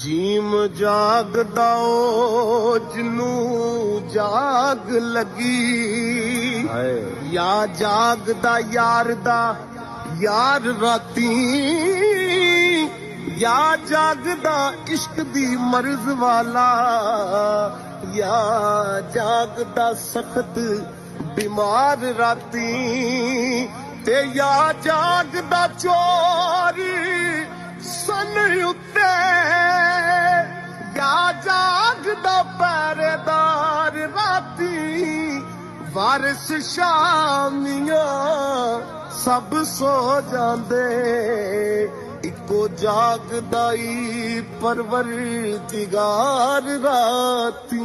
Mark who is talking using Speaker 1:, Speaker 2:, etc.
Speaker 1: Gym ਜਾਗਦਾ ਓ ਜਿਹਨੂੰ ਜਾਗ ਲੱਗੀ ਯਾ ਜਾਗਦਾ ਯਾਰ ਦਾ ਯਾਰ ਰਾਤੀ ਯਾ ਜਾਗਦਾ ਇਸ਼ਕ ਦੀ ਮਰਜ਼ ਵਾਲਾ ਯਾ ਜਾਗਦਾ ਸਖਤ ਬਿਮਾਰ ਰਾਤੀ ਤੇ ਯਾ ਜਾਗਦਾ ਚੋਰ ਸਨ ਉੱਤੇ ਯਾ ਜਾਗਦਾ ਪਹਿਰੇਦਾਰ ਰਾਤੀ ਵਾਰਿਸ ਸ਼ਾਮੀਆਂ ਸਭ ਸੋ ਜਾਂਦੇ ਇੱਕੋ ਜਾਗਦਾ ਈ ਪਰਵਰਦਿਗਾਰ ਰਾਤੀ।